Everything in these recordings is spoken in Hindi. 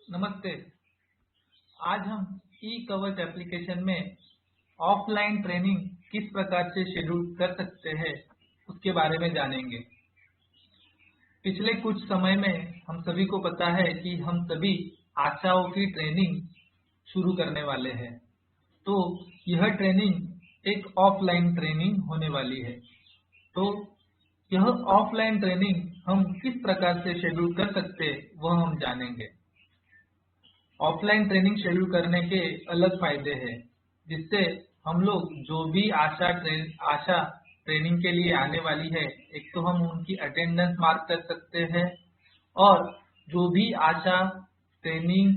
नमस्ते। आज हम ई कवच एप्लीकेशन में ऑफलाइन ट्रेनिंग किस प्रकार से शेड्यूल कर सकते हैं उसके बारे में जानेंगे। पिछले कुछ समय में हम सभी को पता है कि हम सभी आशाओं की ट्रेनिंग शुरू करने वाले हैं। तो यह ट्रेनिंग एक ऑफलाइन ट्रेनिंग होने वाली है। तो यह ऑफलाइन ट्रेनिंग हम किस प्रकार से शेड्यूल कर सकते हैं वह हम जानेंगे। ऑफलाइन ट्रेनिंग शेड्यूल करने के अलग फायदे हैं, जिससे हम लोग जो भी आशा ट्रेनिंग के लिए आने वाली है, एक तो हम उनकी अटेंडेंस मार्क कर सकते हैं और जो भी आशा ट्रेनिंग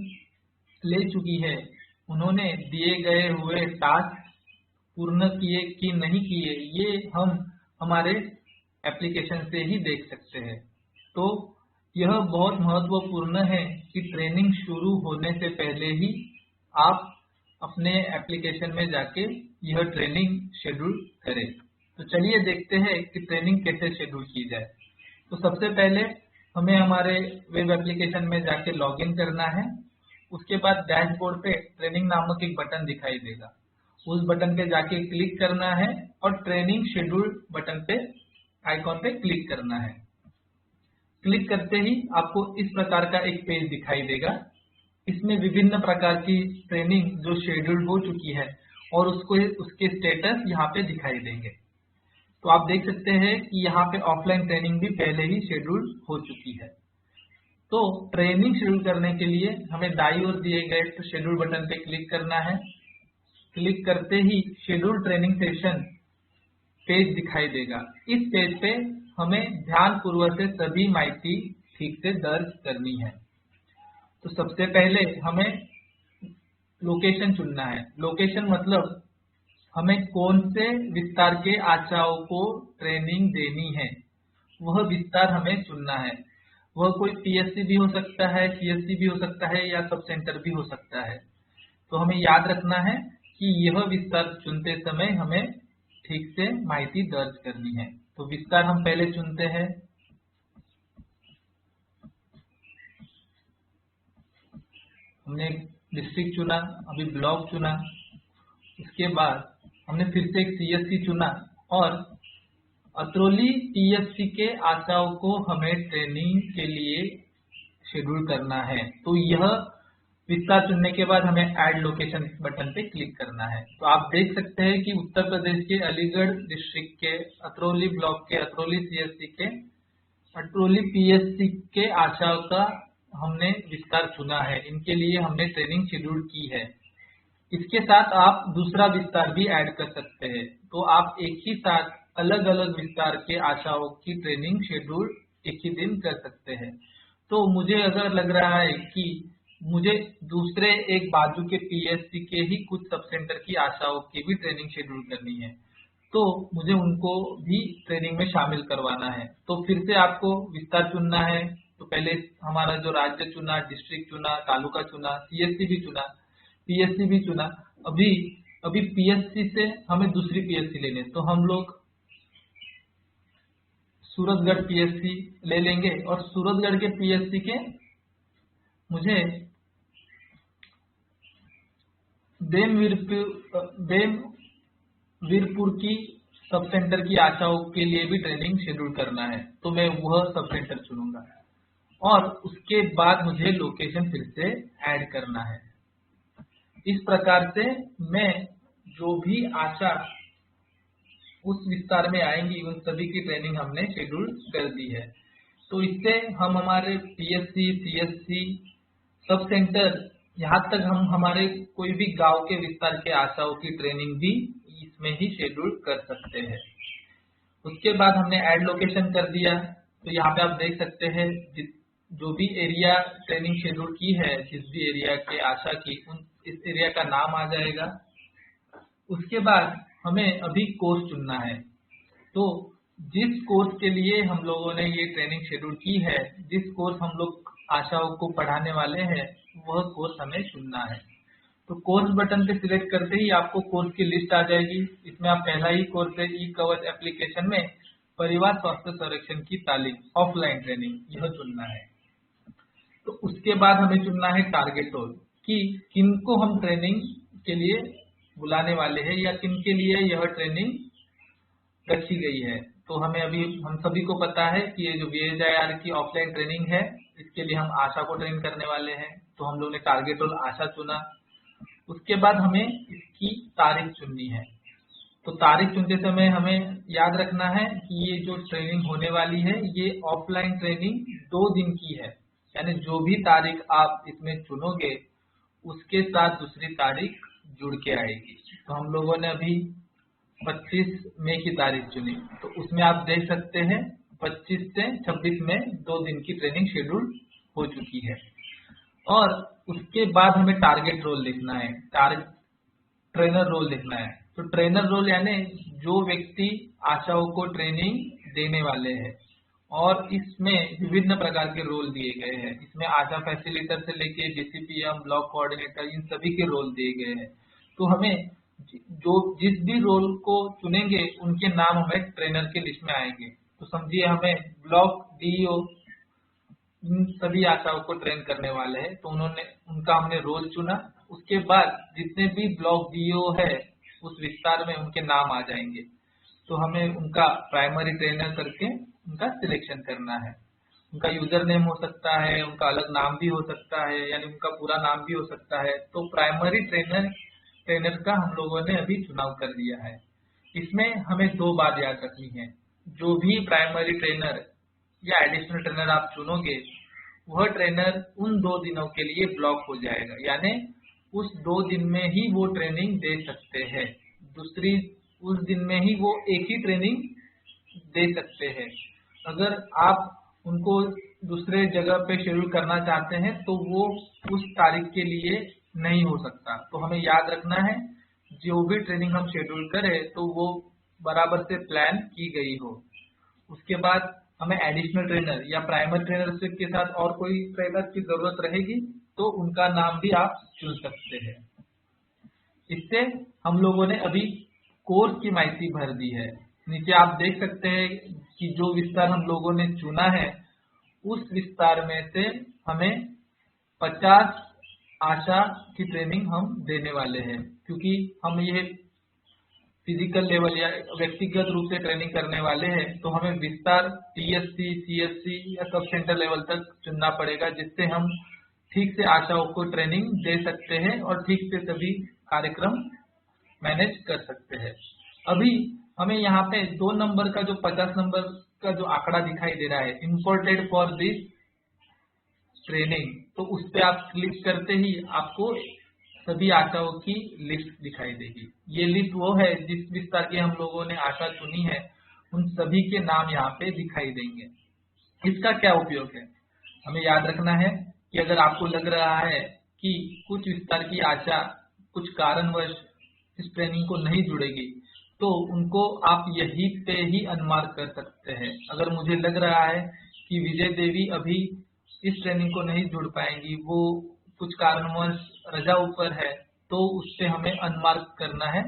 ले चुकी है उन्होंने दिए गए हुए टास्क पूर्ण किए कि नहीं किए, ये हम हमारे एप्लीकेशन से ही देख सकते हैं। तो यह बहुत महत्वपूर्ण है कि ट्रेनिंग शुरू होने से पहले ही आप अपने एप्लीकेशन में जाके यह ट्रेनिंग शेड्यूल करें। तो चलिए देखते हैं कि ट्रेनिंग कैसे शेड्यूल की जाए। तो सबसे पहले हमें हमारे वेब एप्लीकेशन में जाके लॉगिन करना है। उसके बाद डैशबोर्ड पे ट्रेनिंग नामक एक बटन दिखाई देगा, उस बटन पे जाके क्लिक करना है और ट्रेनिंग शेड्यूल बटन पे आइकॉन पे क्लिक करना है। क्लिक करते ही आपको इस प्रकार का एक पेज दिखाई देगा। इसमें विभिन्न प्रकार की ट्रेनिंग जो शेड्यूल हो चुकी है और उसके स्टेटस यहाँ पे दिखाई देंगे। तो आप देख सकते हैं कि यहाँ पे ऑफलाइन ट्रेनिंग भी पहले ही शेड्यूल हो चुकी है। तो ट्रेनिंग शेड्यूल करने के लिए हमें दाईं ओर दिए गए शेड्यूल बटन पे क्लिक करना है। क्लिक करते ही शेड्यूल ट्रेनिंग सेशन पेज दिखाई देगा। इस पेज पे हमें ध्यानपूर्वक से सभी माहिती ठीक से दर्ज करनी है। तो सबसे पहले हमें लोकेशन चुनना है। लोकेशन मतलब हमें कौन से विस्तार के आशाओं को ट्रेनिंग देनी है, वह विस्तार हमें चुनना है। वह कोई पीएससी भी हो सकता है, सीएससी भी हो सकता है या सब सेंटर भी हो सकता है। तो हमें याद रखना है कि यह विस्तार चुनते समय हमें ठीक से माहिती दर्ज करनी है। तो विस्तार हम पहले चुनते हैं। हमने डिस्ट्रिक्ट चुना, अभी ब्लॉक चुना, उसके बाद हमने फिर से एक सीएससी चुना और अतरौली पीएससी के आशाओं को हमें ट्रेनिंग के लिए शेड्यूल करना है। तो यह विस्तार चुनने के बाद हमें ऐड लोकेशन बटन पे क्लिक करना है। तो आप देख सकते हैं कि उत्तर प्रदेश के अलीगढ़ डिस्ट्रिक्ट के अतरौली ब्लॉक के अतरौली सीएससी के अतरौली पीएससी के आशाओं का हमने विस्तार चुना है। इनके लिए हमने ट्रेनिंग शेड्यूल की है। इसके साथ आप दूसरा विस्तार भी ऐड कर सकते हैं। तो आप एक ही साथ अलग अलग विस्तार के आशाओं की ट्रेनिंग शेड्यूल एक ही दिन कर सकते हैं। तो मुझे अगर लग रहा है कि मुझे दूसरे एक बाजू के पीएससी के ही कुछ सब सेंटर की आशाओं की भी ट्रेनिंग शेड्यूल करनी है, तो मुझे उनको भी ट्रेनिंग में शामिल करवाना है। तो फिर से आपको विस्तार चुनना है। तो पहले हमारा जो राज्य चुना, डिस्ट्रिक्ट चुना, तालुका चुना, सीएससी भी चुना, पीएससी भी चुना। अभी पीएससी से हमें दूसरी पीएससी लेने, तो हम लोग सूरतगढ़ पीएससी ले लेंगे और सूरतगढ़ के पीएससी के मुझे देमवीरपुर की सब सेंटर की आशाओं के लिए भी ट्रेनिंग शेड्यूल करना है। तो मैं वह सब सेंटर चुनूंगा और उसके बाद मुझे लोकेशन फिर से ऐड करना है। इस प्रकार से मैं जो भी आशा उस विस्तार में आएंगी उन सभी की ट्रेनिंग हमने शेड्यूल कर दी है। तो इससे हम हमारे पीएससी, सीएससी, सब सेंटर, यहाँ तक हम हमारे कोई भी गांव के विस्तार के आशाओं की ट्रेनिंग भी इसमें ही शेड्यूल कर सकते हैं। उसके बाद हमने ऐड लोकेशन कर दिया। तो यहाँ पे आप देख सकते हैं जो भी एरिया ट्रेनिंग शेड्यूल की है, जिस भी एरिया के आशा की, इस एरिया का नाम आ जाएगा। उसके बाद हमें अभी कोर्स चुनना है। तो जिस कोर्स के लिए हम लोगों ने ये ट्रेनिंग शेड्यूल की है, जिस कोर्स हम लोग आशाओं को पढ़ाने वाले हैं, वह कोर्स हमें चुनना है। तो कोर्स बटन पे सिलेक्ट करते ही आपको कोर्स की लिस्ट आ जाएगी। इसमें आप पहला ही कोर्स है ई कवच एप्लीकेशन में परिवार स्वास्थ्य संरक्षण की तालीम ऑफलाइन ट्रेनिंग, यह चुनना है। तो उसके बाद हमें चुनना है टारगेट रोल कि किनको हम ट्रेनिंग के लिए बुलाने वाले हैं या किन के लिए यह ट्रेनिंग रखी गई है। तो हमें अभी हम सभी को पता है कि ये जो VHIR की ऑफलाइन ट्रेनिंग है, इसके लिए हम आशा को ट्रेन करने वाले हैं। तो हम लोगों ने टारगेट रोल आशा चुना। उसके बाद हमें इसकी तारीख चुननी है। तो तारीख चुनते समय हमें याद रखना है कि ये जो ट्रेनिंग होने वाली है ये ऑफलाइन ट्रेनिंग 2 दिन की है, यानी जो भी तारीख आप इसमें चुनोगे उसके साथ दूसरी तारीख जुड़ के आएगी। तो हम लोगों ने अभी 25 मई की तारीख चुनी, तो उसमें आप देख सकते हैं 25 से 26 में 2 दिन की ट्रेनिंग शेड्यूल हो चुकी है। और उसके बाद हमें टारगेट रोल लिखना है, ट्रेनर रोल लिखना है। तो ट्रेनर रोल यानी जो व्यक्ति आशाओं को ट्रेनिंग देने वाले हैं, और इसमें विभिन्न प्रकार के रोल दिए गए हैं। इसमें आशा फैसिलिटेटर से लेके DCPM, ब्लॉक कोऑर्डिनेटर, इन सभी के रोल दिए गए हैं। तो हमें जो जिस भी रोल को चुनेंगे उनके नाम हमें ट्रेनर के लिस्ट में आएंगे। तो समझिए हमें ब्लॉक DEO इन सभी आशाओं को ट्रेन करने वाले हैं, तो उनका हमने रोल चुना। उसके बाद जितने भी ब्लॉक DEO है उस विस्तार में उनके नाम आ जाएंगे। तो हमें उनका प्राइमरी ट्रेनर करके उनका सिलेक्शन करना है। उनका यूजर नेम हो सकता है, उनका अलग नाम भी हो सकता है, यानी उनका पूरा नाम भी हो सकता है। तो प्राइमरी ट्रेनर का हम लोगों ने अभी चुनाव कर दिया है। इसमें हमें 2 बात याद रखनी है। जो भी प्राइमरी ट्रेनर या एडिशनल ट्रेनर आप चुनोगे, वह ट्रेनर उन 2 दिनों के लिए ब्लॉक हो जाएगा, यानी उस 2 दिन में ही वो ट्रेनिंग दे सकते हैं। उस दिन में ही वो एक ही ट्रेनिंग दे सकते हैं। अगर आप उनको दूसरे जगह पे शेड्यूल करना चाहते हैं तो वो उस तारीख के लिए नहीं हो सकता। तो हमें याद रखना है जो भी ट्रेनिंग हम शेड्यूल करें तो वो बराबर से प्लान की गई हो। उसके बाद हमें एडिशनल ट्रेनर या प्राइमरी ट्रेनर के साथ और कोई ट्रेनर की जरूरत रहेगी तो उनका नाम भी आप चुन सकते हैं। इससे हम लोगों ने अभी कोर्स की माहिती भर दी है। नीचे आप देख सकते हैं कि जो विस्तार हम लोगों ने चुना है उस विस्तार में से हमें 50 आशा की ट्रेनिंग हम देने वाले हैं, क्योंकि हम ये फिजिकल लेवल या व्यक्तिगत रूप से ट्रेनिंग करने वाले हैं। तो हमें विस्तार TSC, CSC या सब सेंटर लेवल तक चुनना पड़ेगा, जिससे हम ठीक से आशाओं को ट्रेनिंग दे सकते हैं और ठीक से सभी कार्यक्रम मैनेज कर सकते हैं। अभी हमें यहाँ पे 2 नंबर का जो 50 नंबर का जो आंकड़ा दिखाई दे रहा है, इम्पोर्टेड फॉर दिस ट्रेनिंग, तो उस पर आप क्लिक करते ही आपको सभी आशाओं की लिस्ट दिखाई देगी। ये लिस्ट वो है जिस विस्तार की हम लोगों ने आशा चुनी है, उन सभी के नाम यहाँ पे दिखाई देंगे। इसका क्या उपयोग है, हमें याद रखना है कि अगर आपको लग रहा है कि कुछ विस्तार की आशा कुछ कारणवश इस ट्रेनिंग को नहीं जुड़ेगी, तो उनको आप यहीं पे ही अनमार्क कर सकते हैं। अगर मुझे लग रहा है कि विजय देवी अभी इस ट्रेनिंग को नहीं जुड़ पाएंगी, वो कुछ कारणवश रजा ऊपर है, तो उससे हमें अनमार्क करना है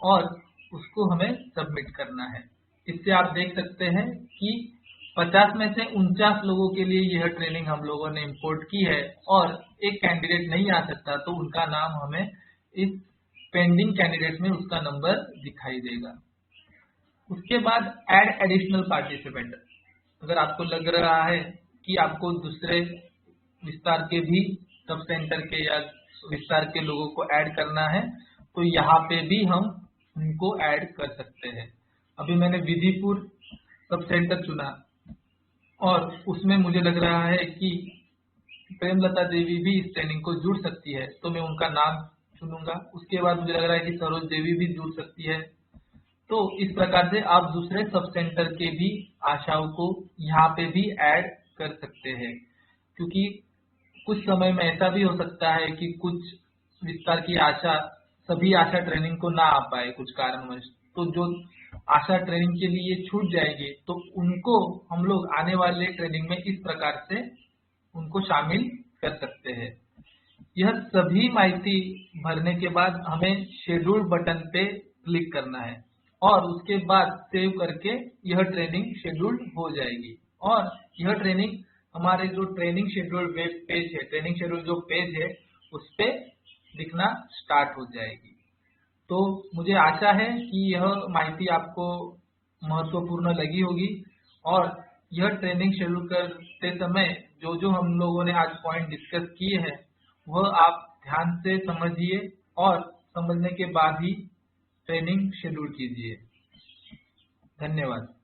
और उसको हमें सबमिट करना है। इससे आप देख सकते हैं कि 50 में से 49 लोगों के लिए यह ट्रेनिंग हम लोगों ने इंपोर्ट की है और एक कैंडिडेट नहीं आ सकता, तो उनका नाम हमें इस पेंडिंग कैंडिडेट में उसका नंबर दिखाई देगा। उसके बाद ऐड एडिशनल पार्टिसिपेंट। अगर आपको लग रहा है कि आपको दूसरे विस्तार के भी सब सेंटर के या विस्तार के लोगों को ऐड करना है, तो यहाँ पे भी हम उनको ऐड कर सकते हैं। अभी मैंने विधिपुर सब सेंटर चुना और उसमें मुझे लग रहा है कि प्रेमलता देवी भी इस ट्रेनिंग को जुड़ सकती है, तो मैं उनका नाम चुनूंगा। उसके बाद मुझे लग रहा है कि सरोज देवी भी जुड़ सकती है। तो इस प्रकार से आप दूसरे सब सेंटर के भी आशाओं को यहाँ पे भी ऐड कर सकते हैं, क्योंकि कुछ समय में ऐसा भी हो सकता है कि कुछ विस्तार की आशा सभी आशा ट्रेनिंग को ना आ पाए कुछ कारणवश, तो जो आशा ट्रेनिंग के लिए छूट जाएगी तो उनको हम लोग आने वाले ट्रेनिंग में इस प्रकार से उनको शामिल कर सकते हैं। यह सभी माहिती भरने के बाद हमें शेड्यूल बटन पे क्लिक करना है और उसके बाद सेव करके यह ट्रेनिंग शेड्यूल हो जाएगी और यह ट्रेनिंग हमारे जो ट्रेनिंग शेड्यूल वेब पेज है, ट्रेनिंग शेड्यूल जो पेज है, उस पे दिखना स्टार्ट हो जाएगी। तो मुझे आशा है कि यह माहिती आपको महत्वपूर्ण लगी होगी और यह ट्रेनिंग शेड्यूल करते समय जो जो हम लोगों ने आज पॉइंट डिस्कस किए हैं वह आप ध्यान से समझिए और समझने के बाद ही ट्रेनिंग शेड्यूल कीजिए। धन्यवाद।